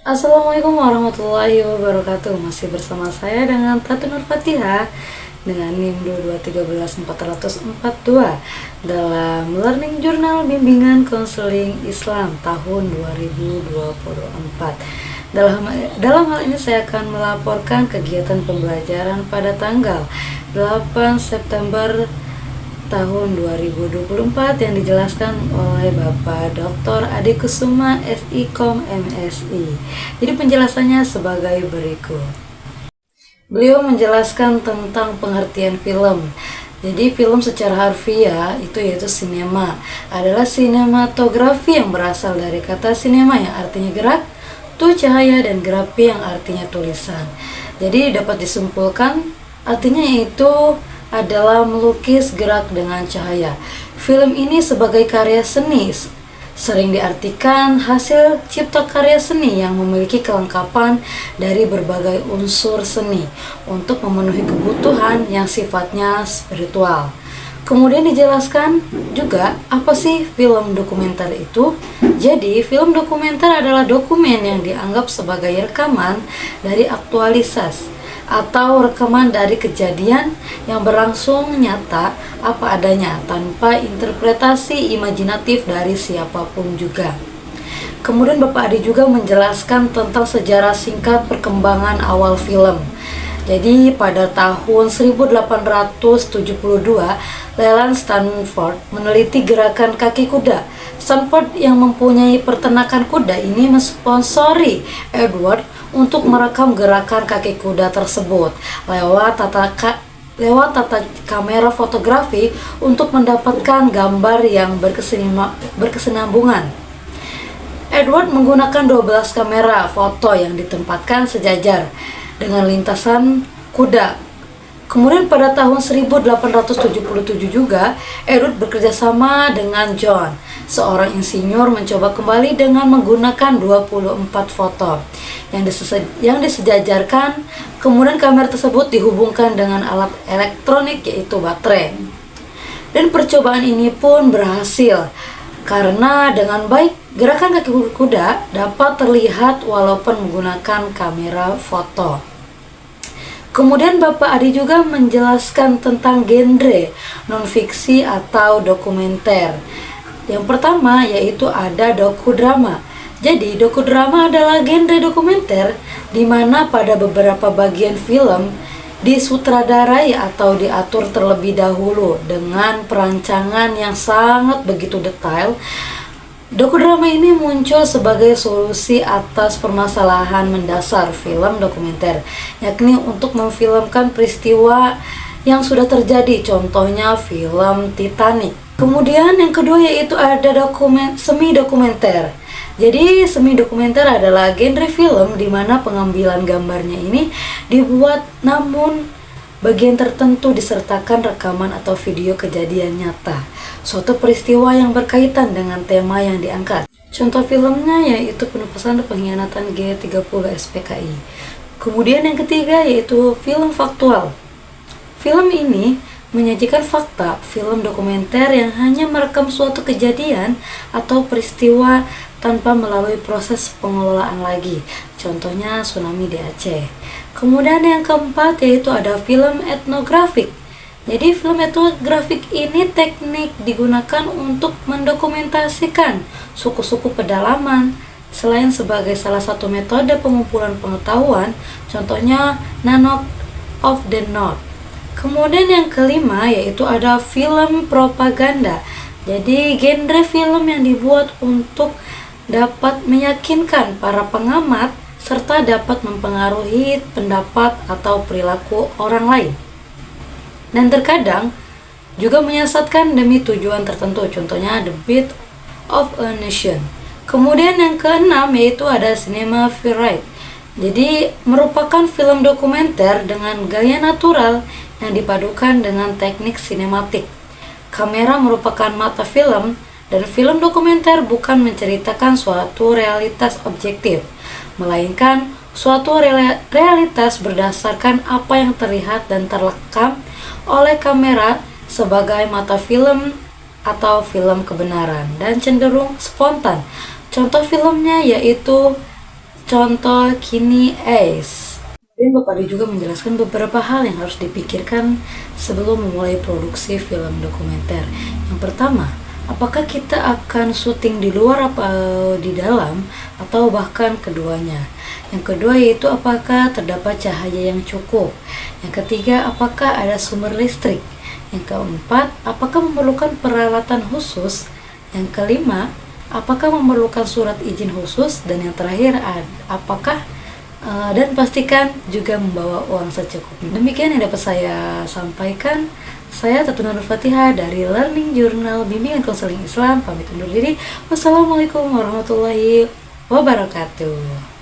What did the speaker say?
Assalamualaikum warahmatullahi wabarakatuh. Masih bersama saya dengan Tatu Nur Fatihah dengan NIM 2213442 dalam Learning Journal Bimbingan Konseling Islam tahun 2024. Dalam hal ini saya akan melaporkan kegiatan pembelajaran pada tanggal 8 September tahun 2024 yang dijelaskan oleh Bapak Dr. Adi Kusuma SIKOM MSI. Jadi penjelasannya sebagai berikut. Beliau menjelaskan tentang pengertian film. Jadi film secara harfiah itu yaitu sinema adalah sinematografi yang berasal dari kata sinema yang artinya gerak, cahaya, dan grafi yang artinya tulisan. Jadi dapat disimpulkan artinya yaitu adalah melukis gerak dengan cahaya. Film ini sebagai karya seni sering diartikan hasil cipta karya seni yang memiliki kelengkapan dari berbagai unsur seni untuk memenuhi kebutuhan yang sifatnya spiritual. Kemudian dijelaskan juga apa sih film dokumenter itu. Jadi film dokumenter adalah dokumen yang dianggap sebagai rekaman dari aktualitas atau rekaman dari kejadian yang berlangsung nyata apa adanya tanpa interpretasi imajinatif dari siapapun juga. Kemudian Bapak Adi juga menjelaskan tentang sejarah singkat perkembangan awal film. Jadi pada tahun 1872 Leland Stanford meneliti gerakan kaki kuda. Stanford yang mempunyai peternakan kuda ini mensponsori Edward untuk merekam gerakan kaki kuda tersebut lewat tata kamera fotografi untuk mendapatkan gambar yang berkesinambungan. Edward menggunakan 12 kamera foto yang ditempatkan sejajar dengan lintasan kuda. Kemudian pada tahun 1877 juga Edward bekerjasama dengan John, seorang insinyur, mencoba kembali dengan menggunakan 24 foto yang disejajarkan. Kemudian kamera tersebut dihubungkan dengan alat elektronik yaitu baterai. Dan percobaan ini pun berhasil karena dengan baik gerakan kaki kuda dapat terlihat walaupun menggunakan kamera foto. Kemudian Bapak Adi juga menjelaskan tentang genre non-fiksi atau dokumenter. Yang pertama yaitu ada dokudrama. Jadi dokudrama adalah genre dokumenter di mana pada beberapa bagian film disutradarai atau diatur terlebih dahulu dengan perancangan yang sangat begitu detail. Dokudrama ini muncul sebagai solusi atas permasalahan mendasar film dokumenter, yakni untuk memfilmkan peristiwa yang sudah terjadi, contohnya film Titanic. Kemudian yang kedua yaitu ada semi dokumenter. Jadi semi dokumenter adalah genre film di mana pengambilan gambarnya ini dibuat namun bagian tertentu disertakan rekaman atau video kejadian nyata, suatu peristiwa yang berkaitan dengan tema yang diangkat. Contoh filmnya yaitu Penumpasan dan Pengkhianatan G30 SPKI. Kemudian yang ketiga yaitu film faktual. Film ini menyajikan fakta, film dokumenter yang hanya merekam suatu kejadian atau peristiwa tanpa melalui proses pengelolaan lagi, contohnya tsunami di Aceh. Kemudian yang keempat yaitu ada film etnografik. Jadi film etnografik ini teknik digunakan untuk mendokumentasikan suku-suku pedalaman selain sebagai salah satu metode pengumpulan pengetahuan, contohnya Nanook of the North. Kemudian yang kelima yaitu ada film propaganda. Jadi genre film yang dibuat untuk dapat meyakinkan para pengamat serta dapat mempengaruhi pendapat atau perilaku orang lain. Dan terkadang juga menyesatkan demi tujuan tertentu, contohnya The Beat of a Nation. Kemudian yang keenam yaitu ada cinema verite. Jadi merupakan film dokumenter dengan gaya natural yang dipadukan dengan teknik sinematik. Kamera merupakan mata film dan film dokumenter bukan menceritakan suatu realitas objektif, melainkan suatu realitas berdasarkan apa yang terlihat dan terrekam oleh kamera sebagai mata film atau film kebenaran dan cenderung spontan. Contoh filmnya yaitu contoh kini ACE. Kemudian Bapak Ade juga menjelaskan beberapa hal yang harus dipikirkan sebelum memulai produksi film dokumenter. Yang pertama, apakah kita akan syuting di luar atau di dalam, atau bahkan keduanya. Yang kedua yaitu apakah terdapat cahaya yang cukup. Yang ketiga, apakah ada sumber listrik. Yang keempat, apakah memerlukan peralatan khusus. Yang kelima, apakah memerlukan surat izin khusus. Dan yang terakhir, apakah dan pastikan juga membawa uang secukupnya. Demikian yang dapat saya sampaikan. Saya Tatuna Nur Fatihah dari Learning Journal Bimbingan Konseling Islam, pamit undur diri. Wassalamualaikum warahmatullahi wabarakatuh.